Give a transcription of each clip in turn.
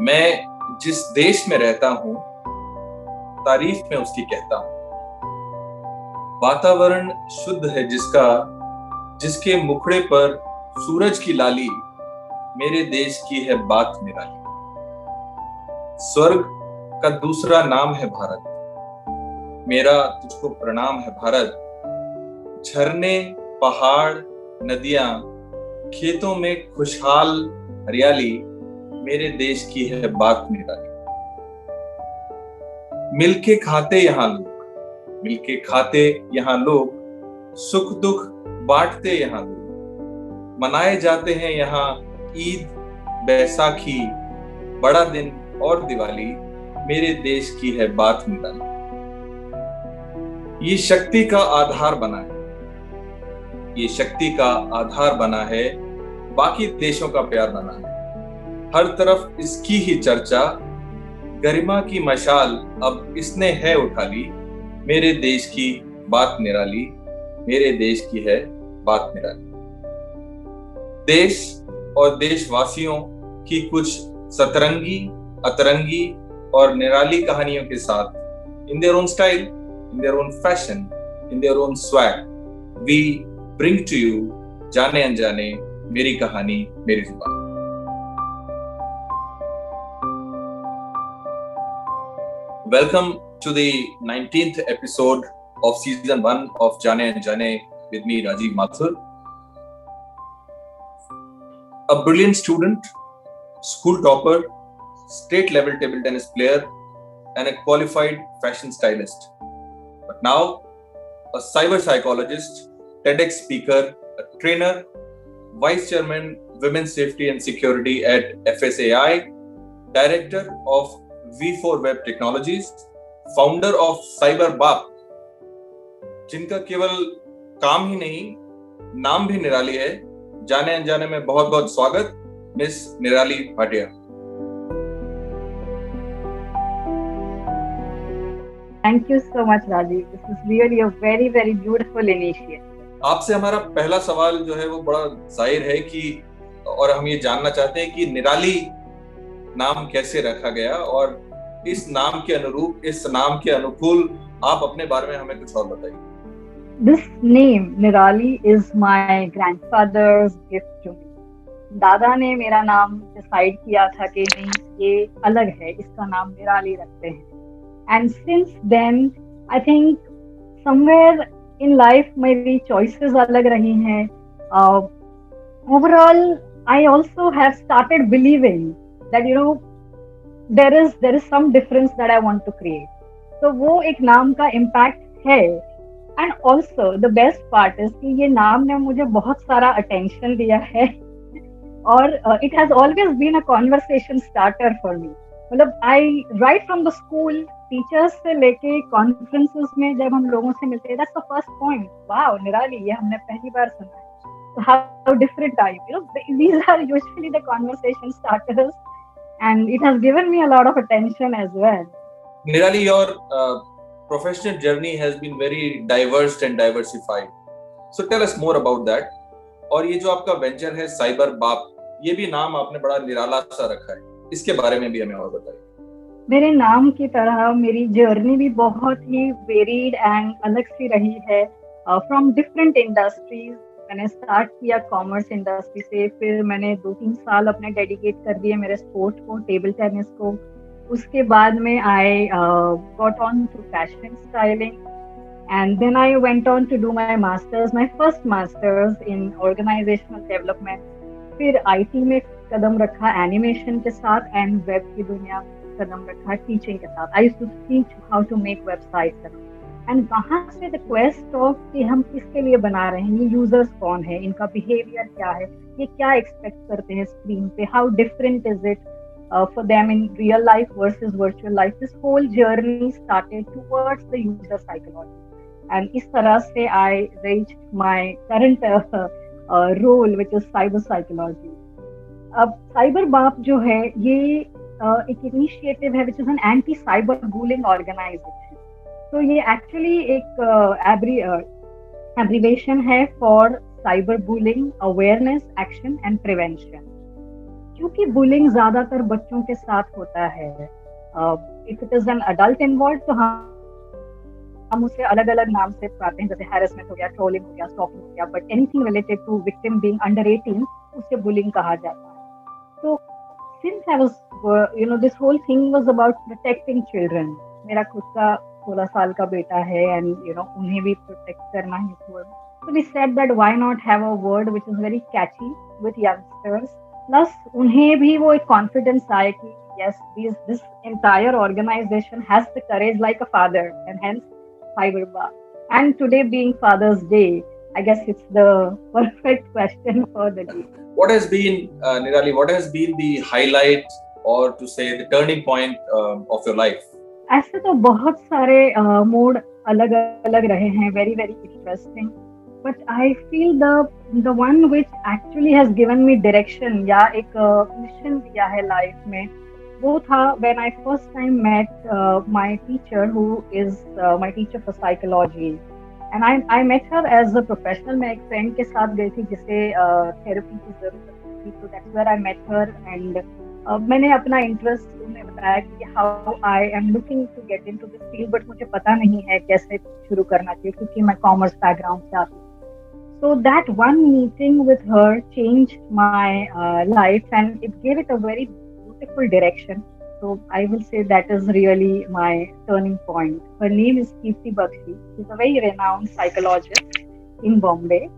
मैं जिस देश में रहता हूँ, तारीफ में उसकी कहता हूँ। वातावरण शुद्ध है जिसके मुखड़े पर सूरज की लाली, मेरे देश की है बात निराली। स्वर्ग का दूसरा नाम है भारत, मेरा तुझको प्रणाम है भारत। झरने, पहाड़, नदियां, खेतों में खुशहाल हरियाली, मेरे देश की है बात निराली। मिलके खाते यहाँ लोग, सुख दुख बांटते यहाँ लोग। मनाए जाते हैं यहाँ ईद, बैसाखी, बड़ा दिन और दिवाली, मेरे देश की है बात निराली। ये शक्ति का आधार बना है, बाकी देशों का प्यार बना है। हर तरफ इसकी ही चर्चा, गरिमा की मशाल अब इसने है उठा ली, मेरे देश की बात निराली, मेरे देश की है बात निराली। देश और देशवासियों की कुछ सतरंगी, अतरंगी और निराली कहानियों के साथ, in their own style, in their own fashion, in their own swag, we bring to you जाने अनजाने, मेरी कहानी मेरी जुबान। Welcome to the 19th episode of season 1 of Jaane Anjane with me, Rajiv Mathur. A brilliant student, school topper, state level table tennis player, and a qualified fashion stylist. But now, a cyber psychologist, TEDx speaker, a trainer, vice chairman, women's safety and security at FSAI, director of V4 Web Technologies, founder of Cyber Baap, जिनका केवल काम ही नहीं, नाम भी निराली है। जाने अनजाने में बहुत बहुत स्वागत, मिस निराली Bhatia. Thank you so much, Rajiv. This is really a very, very beautiful initiative. आपसे हमारा पहला सवाल जो है वो बड़ा जाहिर है कि, और हम ये जानना चाहते हैं कि निराली नाम कैसे रखा गया, और इस नाम के अनुरूप, इस नाम के अनुकूल आप अपने बारे में हमें कुछ और बताइए। This name Nirali is my grandfather's gift to me. दादा ने मेरा नाम डिसाइड किया था कि नहीं, ये अलग है, इसका नाम निराली रखते हैं। And since then, I think somewhere in life मेरी choices अलग रही हैं। Overall, I also have started believing that there is some difference that I want to create. तो वो एक नाम का impact है। And also the best part is कि ये नाम ने मुझे बहुत सारा attention दिया है, और it has always been a conversation starter for me. मतलब right from the school, teachers से लेके conferences में जब हम लोगों से मिलते हैं, that's the first point. Wow, निराली, ये हमने पहली बार सुना है। So how different are you? These are usually the conversation starters, and it has given me a lot of attention as well. Nirali, your professional journey has been very diverse and diversified. So tell us more about that. और ये जो आपका venture है cyber बाप, ये भी नाम आपने बड़ा निराला सा रखा है, इसके बारे में भी हमें और बताइए। मेरे नाम की तरह मेरी जर्नी भी बहुत ही वेरिड एंड अलग सी रही है। फ्रॉम डिफरेंट इंडस्ट्रीज मैंने स्टार्ट किया कॉमर्स इंडस्ट्री से, फिर मैंने 2-3 साल अपने डेडिकेट कर दिए मेरे स्पोर्ट को, टेबल टेनिस को। उसके बाद में I got on to fashion styling, and then I went on to do my masters, my first masters in organisational development. फिर आईटी में कदम रखा एनिमेशन के साथ, एंड वेब की दुनिया में कदम रखा टीचिंग के साथ। I used to teach how to make websites, and वहाँ से द क्वेस्ट ऑफ कि हम किसके लिए बना रहे हैं, ये यूजर्स कौन है, इनका बिहेवियर क्या है, ये क्या एक्सपेक्ट करते हैं स्क्रीन पे, how different is it for them in real life versus virtual life. This whole journey started towards the user psychology, and इस तरह से I reached my current role which is cyber psychology. अब cyber Baap जो है ये एक initiative है which is an anti cyber bullying organisation. तो ये एक्चुअली एक एब्रीवेशन है for cyber bullying awareness, action and prevention. क्योंकि बुलिंग ज्यादातर बच्चों के साथ होता है, if it is an adult involve तो हम उसे अलग अलग नाम से पुकारते हैं, जैसे हैरेसमेंट हो गया, ट्रोलिंग हो गया, स्टॉकिंग हो गया, but anything related to victim being under 18 उसे बुलिंग कहा जाता है। तो since I was, this whole thing was about protecting children. मेरा खुद का 16 साल का बेटा है and उन्हें भी protect करना है थोड़ा। So we said that why not have a word which is very catchy with youngsters. Plus उन्हें भी वो एक confidence आए कि yes, this entire organization has the courage like a father, and hence Fiberba. And today being Father's Day, I guess it's the perfect question for the day. What has been, Nirali, what has been the highlight or to say the turning point of your life? ऐसे तो बहुत सारे mode अलग अलग रहे हैं, very very interesting, but I feel the one which actually has given me direction या एक mission दिया है life में, वो था when I first time met my teacher who is my teacher for psychology. And I met her as a professional. मैं एक friend के साथ गई थी जिसे therapy की जरूरत थी, तो that's where I met her. And मैंने अपना इंटरेस्ट उन्हें बताया कि how I am looking to get into this field, but मुझे पता नहीं है कैसे शुरू करना चाहिए क्योंकि मैं कॉमर्स बैकग्राउंड से आती हूँ। So that one meeting with her changed my life and it gave it a very beautiful direction. So I will say that is really my turning point. Her name is Kirti Bakshi. She's a very renowned psychologist in Bombay.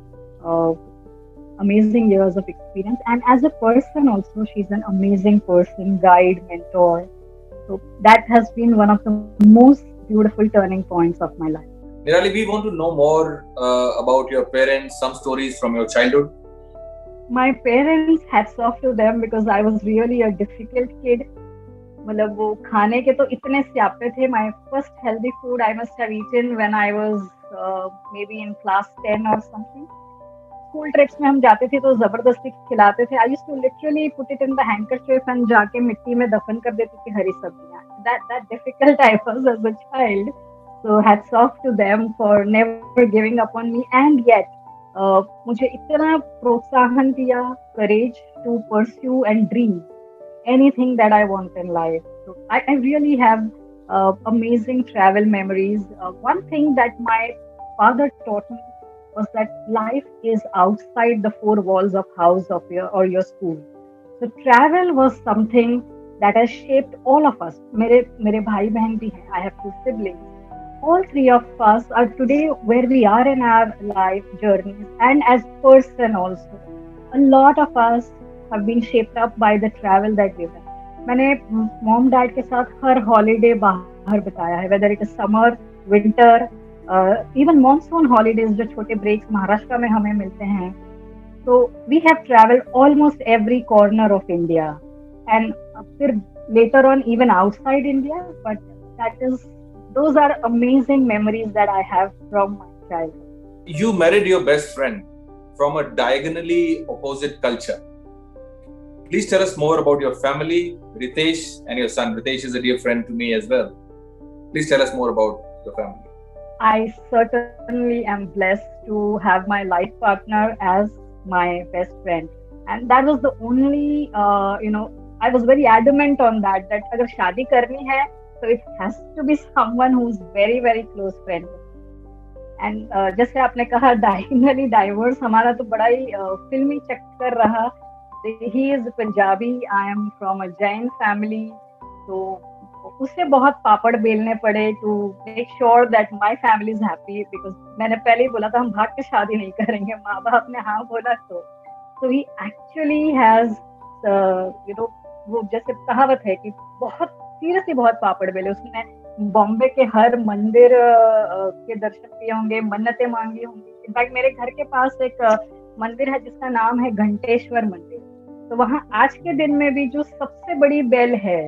Amazing years of experience, and as a person also she's an amazing person, guide, mentor. So that has been one of the most beautiful turning points of my life. Nirali, we want to know more about your parents, some stories from your childhood. My parents, hats off to them because I was really a difficult kid. मतलब वो खाने के तो इतने स्यापे थे. My first healthy food I must have eaten when I was maybe in class 10 or something. School trips में हम जाते थे तो जबरदस्ती खिलाते थे. I used to literally put it in the handkerchief and जाके मिट्टी में दफन कर देती थी हरी सब्जियां. That difficult I was as a child. So hats off to them for never giving up on me. And yet मुझे इतना प्रोत्साहन दिया, courage to pursue and dream anything that I want in life. So I really have amazing travel memories. One thing that my father taught me was that life is outside the four walls of house of your school. So travel was something that has shaped all of us. मेरे भाई बहन भी हैं. I have two siblings. All three of us are today where we are in our life journeys, and as person also. A lot of us have been shaped up by the travel that we've done. मैंने mom dad के साथ हर holiday बाहर बिताया है, whether it is summer, winter, even monsoon holidays जो छोटे breaks Maharashtra में हमें मिलते हैं. So we have traveled almost every corner of India, and फिर later on even outside India. But those are amazing memories that I have from my childhood. You married your best friend from a diagonally opposite culture. Please tell us more about your family, Ritesh, and your son. Ritesh is a dear friend to me as well. Please tell us more about your family. I certainly am blessed to have my life partner as my best friend. And that was the only, I was very adamant on that agar shaadi karni hai, so it has to be someone who's very, very close friend. And जैसे आपने कहा diagonally diverse, हमारा तो बड़ा ही फिल्मी चक्कर रहा. He is Punjabi, I am from a Jain family, so उससे बहुत पापड़ बेलने पड़े to make sure that my family is happy, because मैंने पहले ही बोला था हम भाग के शादी नहीं करेंगे, माँ बाप ने हाँ बोला तो. So he actually has वो जैसे कहावत है कि बहुत सीरियसली बहुत पापड़ बेले. उसने बॉम्बे के हर मंदिर के दर्शन किए होंगे, मन्नतें मांगी होंगी. इनफैक्ट मेरे घर के पास एक मंदिर है जिसका नाम है घंटेश्वर मंदिर. तो वहाँ आज के दिन में भी जो सबसे बड़ी बेल है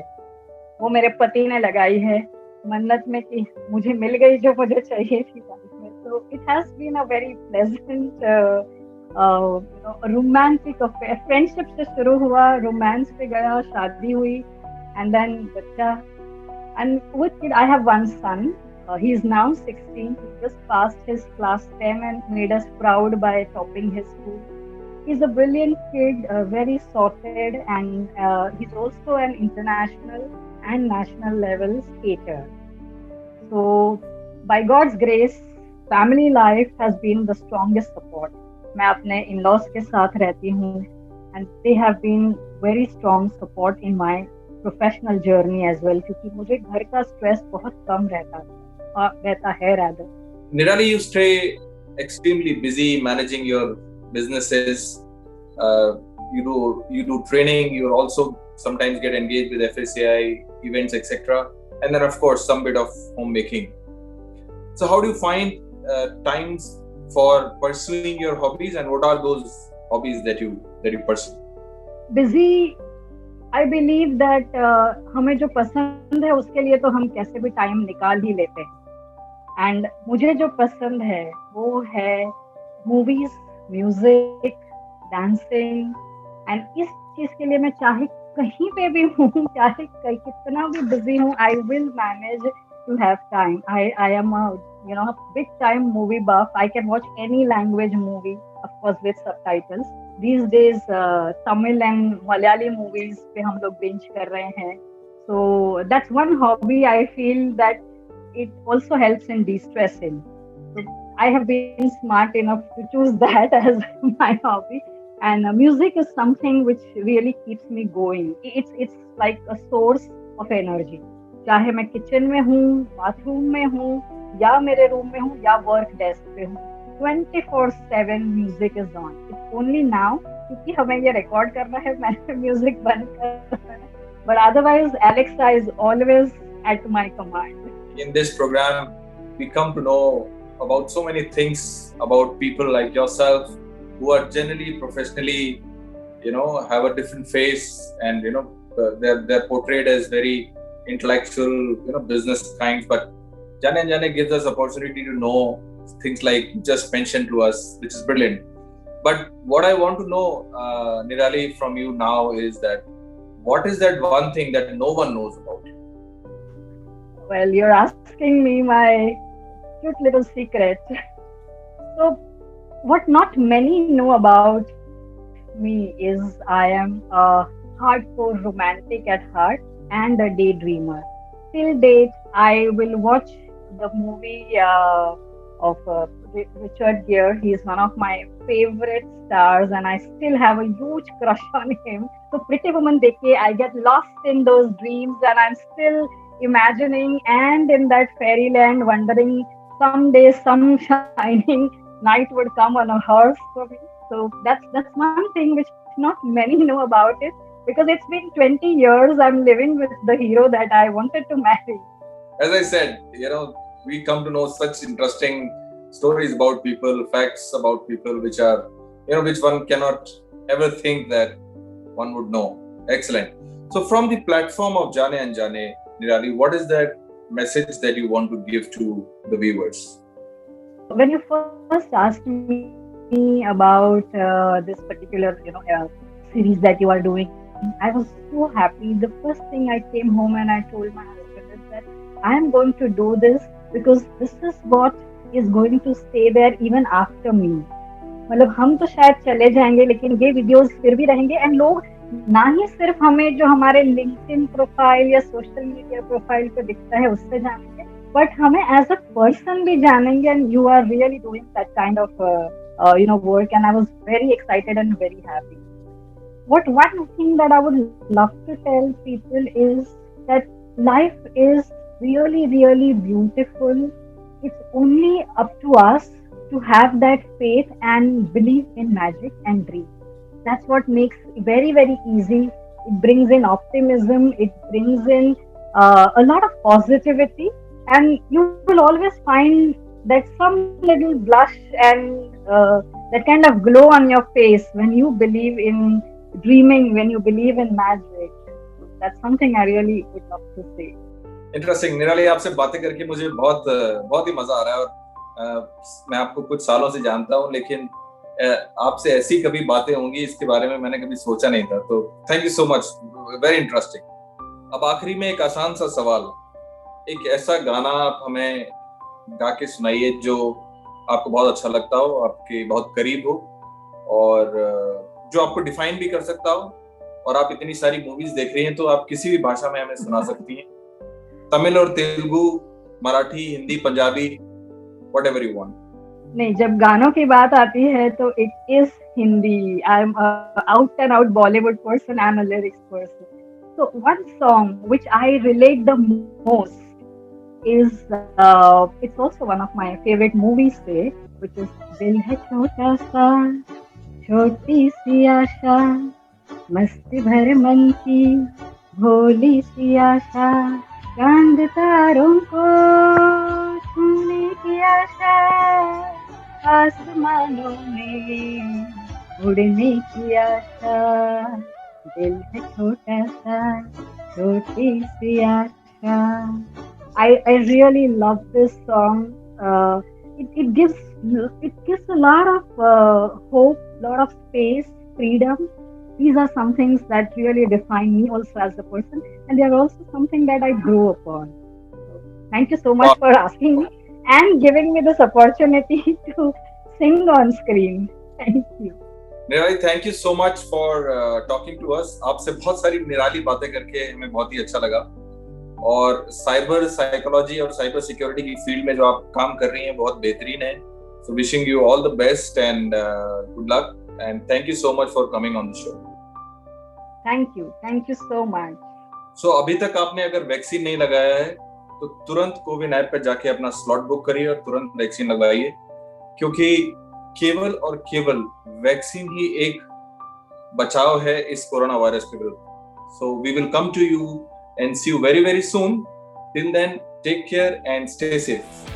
वो मेरे पति ने लगाई है मन्नत में कि मुझे मिल गई जो मुझे चाहिए थी लाइफ में. तो it has been a very pleasant romantic affair. Friendship से शुरू हुआ, रोमांस पे गया, शादी हुई, एंड देन बच्चा. And with it I have one son. He is now 16. He just passed his class 10 and made us proud by topping his school. He's a brilliant kid, very sorted, and he's also an international and national level skater. So, by God's grace, family life has been the strongest support. मैं अपने in-laws के साथ रहती हूँ, and they have been very strong support in my professional journey as well. क्योंकि मुझे घर का stress बहुत कम रहता है rather. Nirali, you stay extremely busy managing your businesses. Uh, you do training. You also sometimes get engaged with FSCI events, etc. And then, of course, some bit of homemaking. So, how do you find times for pursuing your hobbies, and what are those hobbies that you pursue? Busy. I believe that हमें जो पसंद है उसके लिए तो हम कैसे भी टाइम निकाल ही लेते हैं. एंड मुझे जो पसंद है वो है मूवीज, म्यूजिक, डांसिंग. एंड इस चीज के लिए मैं चाहे कहीं पे भी हूँ, चाहे कितना भी बिजी हूँ, I will manage to have time. I am big time movie buff. I can watch any language movie, of course with subtitles. these days Tamil and Malayali movies पे हम लोग binge कर रहे हैं. So that's one hobby I feel that it also helps in de-stressing. So I have been smart enough to choose that as my hobby. And music is something which really keeps me going. It's like a source of energy. चाहे मैं kitchen में हूँ, bathroom में हूँ, या मेरे room में हूँ, या वर्क डेस्क पे हूँ, 24/7 music is on. It's only now क्योंकि हमें ये रिकॉर्ड करना है, मैंने म्यूजिक बंद कर रखा है. But otherwise, Alexa is always at my command. In this program, we come to know about so many things about people like yourself who are generally professionally, have a different face, and they're portrayed as very intellectual, business kinds. But Jaane and Jaane gives us opportunity to know things like you just mentioned to us, which is brilliant. But what I want to know, Nirali, from you now is that what is that one thing that no one knows about you? Well, you're asking me my cute little secret. So, what not many know about me is I am a hardcore romantic at heart and a daydreamer. Till date, I will watch the movie of Richard Gere. He is one of my favorite stars, and I still have a huge crush on him. So Pretty Woman dekhe, I get lost in those dreams, and I'm still imagining and in that fairyland, wondering someday some shining knight would come on a horse for me. So that's one thing which not many know about it, because it's been 20 years I'm living with the hero that I wanted to marry. As I said, we come to know such interesting stories about people, facts about people which are, which one cannot ever think that one would know. Excellent. So from the platform of Jaane and Jaane, Nirali, what is that message that you want to give to the viewers? When you first asked me about this particular, series that you are doing, I was so happy. The first thing I came home and I told my husband is that I am going to do this because this is what is going to stay there even after me. मतलब हम तो शायद चले जाएंगे, लेकिन ये videos फिर भी रहेंगे, एंड लोग ना ही सिर्फ हमें जो हमारे लिंक्डइन प्रोफाइल या सोशल मीडिया प्रोफाइल पे दिखता है उससे जानेंगे, बट हमें एज अ पर्सन भी जानेंगे. And you are really doing that kind of work, and I was very excited and very happy. What one thing that I would love to tell people is that life is really, really beautiful. It's only up to us to have that faith and believe in magic and dream. That's what makes it very, very easy. It brings in optimism. It brings in a lot of positivity, and you will always find that some little blush and that kind of glow on your face when you believe in dreaming, when you believe in magic. So that's something I really would love to say. Interesting. निराली, आपसे बातें करके मुझे बहुत बहुत ही मजा आ रहा है. और मैं आपको कुछ सालों से जानता हूँ, लेकिन आपसे ऐसी कभी बातें होंगी इसके बारे में मैंने कभी सोचा नहीं था. तो thank you so much, very interesting. अब आखिरी में एक आसान सा सवाल, एक ऐसा गाना आप हमें गा के सुनाइए जो आपको बहुत अच्छा लगता हो, आपके बहुत करीब हो, और जो आपको डिफाइन भी कर सकता हो, और आप इतनी सारी मूवीज देख रही हैं तो आप किसी भी भाषा में हमें सुना सकती हैं, तमिल और Telugu, Marathi, Hindi, Punjabi, whatever you want. नहीं, जब गानों की बात आती है तो it is Hindi. I am out and out Bollywood person, I am a lyrics person. So one song which I relate the most is it's also one of my favorite movies से, which is दिल है छोटा सा, छोटी सी आशा, मस्ती भरे मन की भोली सी आशा, चांद तारों को छूने की आशा, आसमानों में उड़ने की आशा, दिल है छोटा सा, छोटी सी आशा. I really love this song. It gives a lot of hope, lot of space, freedom. These are some things that really define me also as a person, and they are also something that I grew upon. So, thank you so much for asking me and giving me this opportunity to sing on screen. Thank you. Nirali, thank you so much for talking to us. आपसे बहुत सारी निराली बातें करके हमें बहुत ही अच्छा लगा, और साइबर साइकोलॉजी और साइबर सिक्योरिटी की फील्ड में जो आप काम कर रही हैं बहुत बेहतरीन है. So wishing you all the best and good luck, and thank you so much for coming on the show. Thank you so much. सो अभी तक आपने अगर वैक्सीन नहीं लगाया है तो तुरंत कोविन ऐप पे जाके अपना स्लॉट बुक करिए और तुरंत वैक्सीन लगवाइए, क्योंकि केवल और केवल वैक्सीन ही एक बचाव है इस कोरोना वायरस के विरुद्ध. So we will come to you and see you very, very soon. Till then, take care and stay safe.